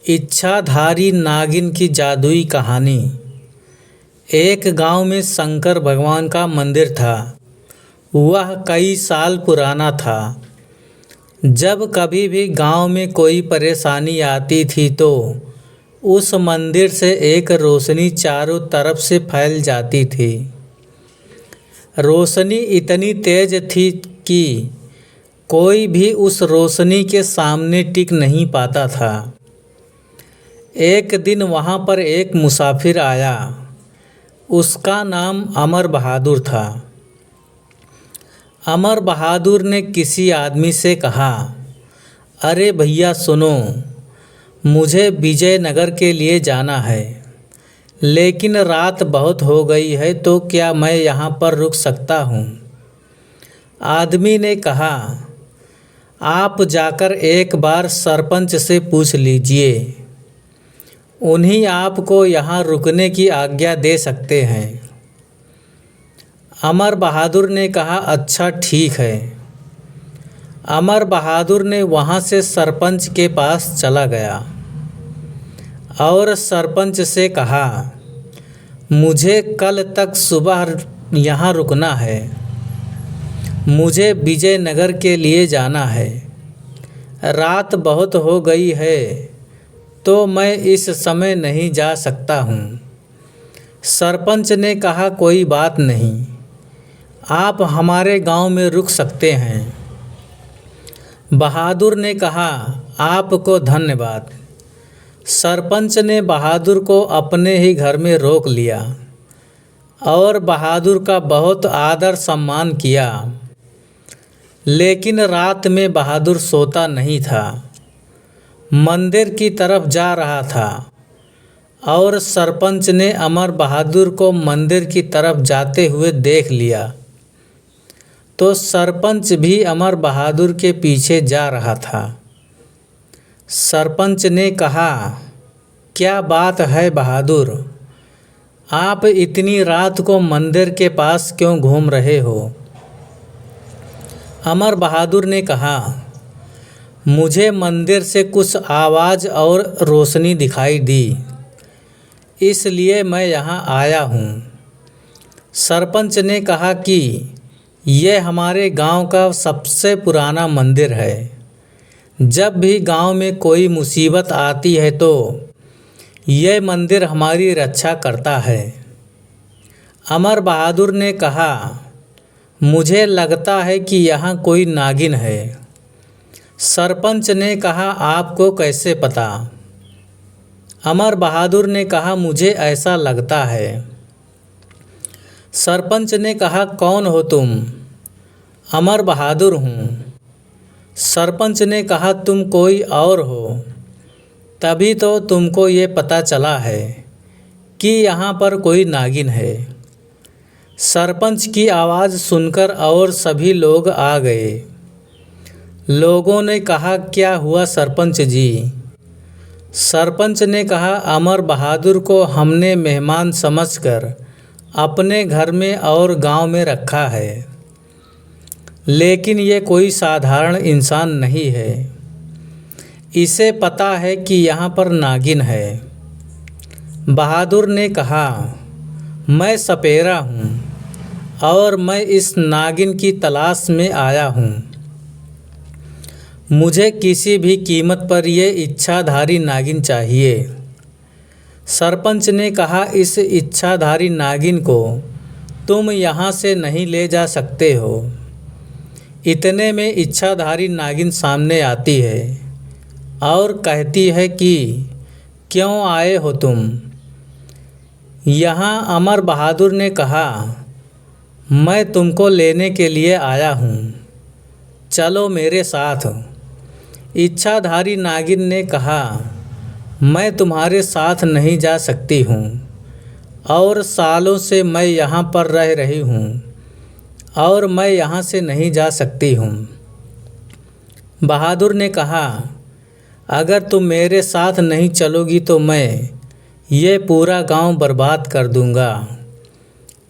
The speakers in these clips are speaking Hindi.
इच्छाधारी नागिन की जादुई कहानी। एक गांव में शंकर भगवान का मंदिर था। वह कई साल पुराना था। जब कभी भी गांव में कोई परेशानी आती थी तो उस मंदिर से एक रोशनी चारों तरफ से फैल जाती थी। रोशनी इतनी तेज थी कि कोई भी उस रोशनी के सामने टिक नहीं पाता था। एक दिन वहाँ पर एक मुसाफिर आया। उसका नाम अमर बहादुर था। अमर बहादुर ने किसी आदमी से कहा, अरे भैया सुनो, मुझे विजयनगर के लिए जाना है, लेकिन रात बहुत हो गई है, तो क्या मैं यहाँ पर रुक सकता हूँ? आदमी ने कहा, आप जाकर एक बार सरपंच से पूछ लीजिए, उन्हीं आपको यहाँ रुकने की आज्ञा दे सकते हैं। अमर बहादुर ने कहा, अच्छा ठीक है। अमर बहादुर ने वहाँ से सरपंच के पास चला गया और सरपंच से कहा, मुझे कल तक सुबह यहाँ रुकना है, मुझे विजयनगर के लिए जाना है। रात बहुत हो गई है तो मैं इस समय नहीं जा सकता हूँ। सरपंच ने कहा, कोई बात नहीं, आप हमारे गांव में रुक सकते हैं। बहादुर ने कहा, आपको धन्यवाद। सरपंच ने बहादुर को अपने ही घर में रोक लिया और बहादुर का बहुत आदर सम्मान किया। लेकिन रात में बहादुर सोता नहीं था, मंदिर की तरफ जा रहा था और सरपंच ने अमर बहादुर को मंदिर की तरफ जाते हुए देख लिया तो सरपंच भी अमर बहादुर के पीछे जा रहा था। सरपंच ने कहा, क्या बात है बहादुर, आप इतनी रात को मंदिर के पास क्यों घूम रहे हो? अमर बहादुर ने कहा, मुझे मंदिर से कुछ आवाज़ और रोशनी दिखाई दी, इसलिए मैं यहाँ आया हूँ। सरपंच ने कहा कि यह हमारे गांव का सबसे पुराना मंदिर है। जब भी गांव में कोई मुसीबत आती है तो यह मंदिर हमारी रक्षा करता है। अमर बहादुर ने कहा, मुझे लगता है कि यहाँ कोई नागिन है। सरपंच ने कहा, आपको कैसे पता? अमर बहादुर ने कहा, मुझे ऐसा लगता है। सरपंच ने कहा, कौन हो तुम? अमर बहादुर हूँ। सरपंच ने कहा, तुम कोई और हो, तभी तो तुमको ये पता चला है कि यहाँ पर कोई नागिन है। सरपंच की आवाज़ सुनकर और सभी लोग आ गए। लोगों ने कहा, क्या हुआ सरपंच जी? सरपंच ने कहा, अमर बहादुर को हमने मेहमान समझकर अपने घर में और गांव में रखा है, लेकिन ये कोई साधारण इंसान नहीं है। इसे पता है कि यहाँ पर नागिन है। बहादुर ने कहा, मैं सपेरा हूँ और मैं इस नागिन की तलाश में आया हूँ। मुझे किसी भी कीमत पर ये इच्छाधारी नागिन चाहिए। सरपंच ने कहा, इस इच्छाधारी नागिन को तुम यहाँ से नहीं ले जा सकते हो। इतने में इच्छाधारी नागिन सामने आती है और कहती है कि क्यों आए हो तुम? यहाँ अमर बहादुर ने कहा, मैं तुमको लेने के लिए आया हूँ, चलो मेरे साथ। इच्छाधारी नागिन ने कहा, मैं तुम्हारे साथ नहीं जा सकती हूँ और सालों से मैं यहाँ पर रह रही हूँ और मैं यहाँ से नहीं जा सकती हूँ। बहादुर ने कहा, अगर तुम मेरे साथ नहीं चलोगी तो मैं ये पूरा गांव बर्बाद कर दूंगा।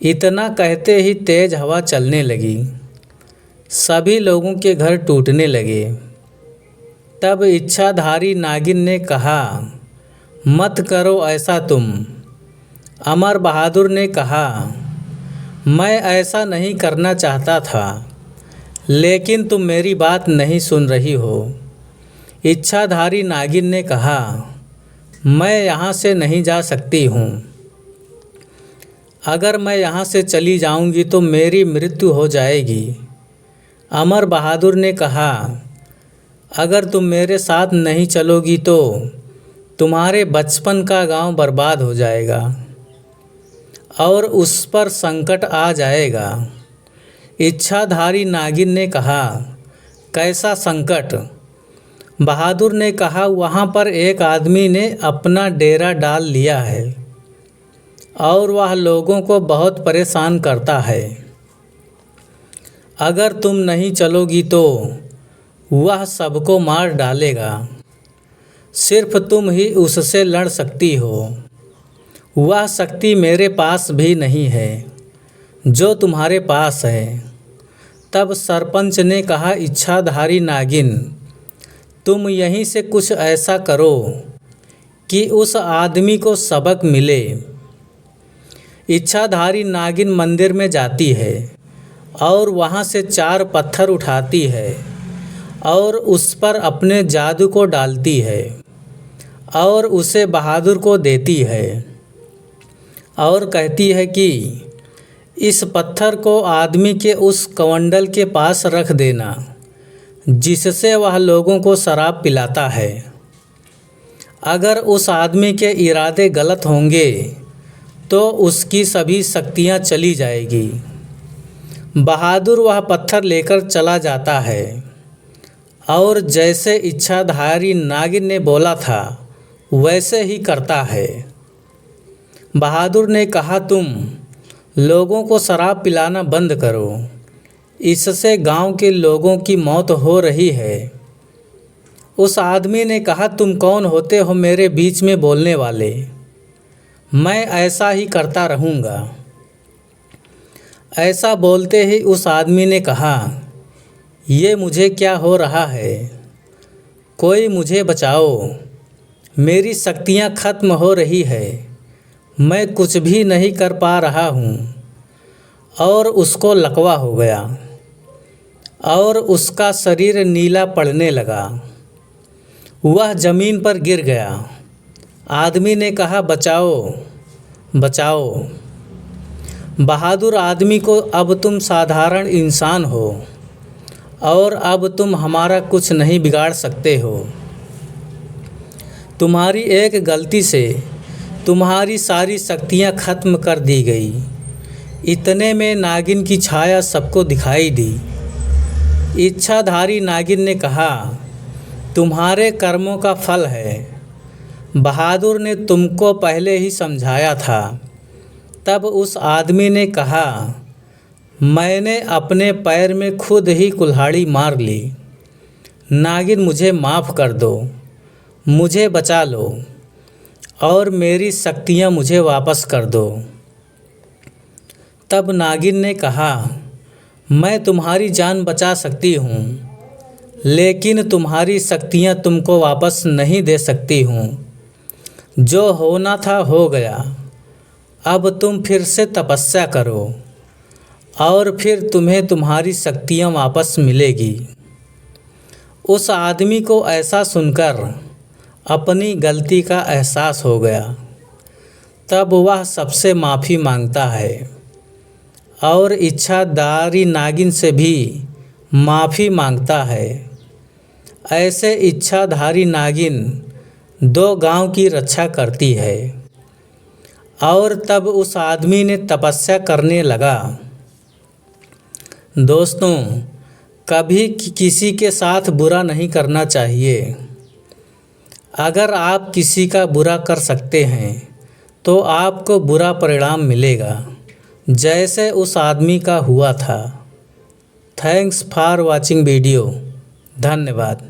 इतना कहते ही तेज हवा चलने लगी। सभी लोगों के घर टूटने लगे। तब इच्छाधारी नागिन ने कहा, मत करो ऐसा तुम। अमर बहादुर ने कहा, मैं ऐसा नहीं करना चाहता था, लेकिन तुम मेरी बात नहीं सुन रही हो। इच्छाधारी नागिन ने कहा, मैं यहाँ से नहीं जा सकती हूँ। अगर मैं यहाँ से चली जाऊँगी तो मेरी मृत्यु हो जाएगी। अमर बहादुर ने कहा, अगर तुम मेरे साथ नहीं चलोगी तो तुम्हारे बचपन का गांव बर्बाद हो जाएगा और उस पर संकट आ जाएगा। इच्छाधारी नागिन ने कहा, कैसा संकट? बहादुर ने कहा, वहाँ पर एक आदमी ने अपना डेरा डाल लिया है और वह लोगों को बहुत परेशान करता है। अगर तुम नहीं चलोगी तो वह सबको मार डालेगा। सिर्फ तुम ही उससे लड़ सकती हो। वह शक्ति मेरे पास भी नहीं है जो तुम्हारे पास है। तब सरपंच ने कहा, इच्छाधारी नागिन, तुम यहीं से कुछ ऐसा करो कि उस आदमी को सबक मिले। इच्छाधारी नागिन मंदिर में जाती है और वहाँ से 4 पत्थर उठाती है और उस पर अपने जादू को डालती है और उसे बहादुर को देती है और कहती है कि इस पत्थर को आदमी के उस कमंडल के पास रख देना जिससे वह लोगों को शराब पिलाता है। अगर उस आदमी के इरादे गलत होंगे तो उसकी सभी शक्तियाँ चली जाएगी। बहादुर वह पत्थर लेकर चला जाता है और जैसे इच्छाधारी नागिन ने बोला था वैसे ही करता है। बहादुर ने कहा, तुम लोगों को शराब पिलाना बंद करो, इससे गांव के लोगों की मौत हो रही है। उस आदमी ने कहा, तुम कौन होते हो मेरे बीच में बोलने वाले? मैं ऐसा ही करता रहूँगा। ऐसा बोलते ही उस आदमी ने कहा, ये मुझे क्या हो रहा है? कोई मुझे बचाओ, मेरी शक्तियाँ खत्म हो रही है, मैं कुछ भी नहीं कर पा रहा हूँ। और उसको लकवा हो गया और उसका शरीर नीला पड़ने लगा। वह ज़मीन पर गिर गया। आदमी ने कहा, बचाओ बचाओ। बहादुर आदमी को, अब तुम साधारण इंसान हो और अब तुम हमारा कुछ नहीं बिगाड़ सकते हो। तुम्हारी एक गलती से तुम्हारी सारी शक्तियाँ खत्म कर दी गई। इतने में नागिन की छाया सबको दिखाई दी। इच्छाधारी नागिन ने कहा, तुम्हारे कर्मों का फल है। बहादुर ने तुमको पहले ही समझाया था। तब उस आदमी ने कहा, मैंने अपने पैर में खुद ही कुल्हाड़ी मार ली। नागिन, मुझे माफ़ कर दो, मुझे बचा लो और मेरी शक्तियाँ मुझे वापस कर दो। तब नागिन ने कहा, मैं तुम्हारी जान बचा सकती हूँ, लेकिन तुम्हारी शक्तियाँ तुमको वापस नहीं दे सकती हूँ। जो होना था हो गया। अब तुम फिर से तपस्या करो और फिर तुम्हें तुम्हारी शक्तियाँ वापस मिलेगी। उस आदमी को ऐसा सुनकर अपनी गलती का एहसास हो गया। तब वह सबसे माफ़ी मांगता है और इच्छाधारी नागिन से भी माफ़ी मांगता है। ऐसे इच्छाधारी नागिन 2 गांव की रक्षा करती है। और तब उस आदमी ने तपस्या करने लगा। दोस्तों, कभी किसी के साथ बुरा नहीं करना चाहिए। अगर आप किसी का बुरा कर सकते हैं तो आपको बुरा परिणाम मिलेगा, जैसे उस आदमी का हुआ था। Thanks for watching video. धन्यवाद।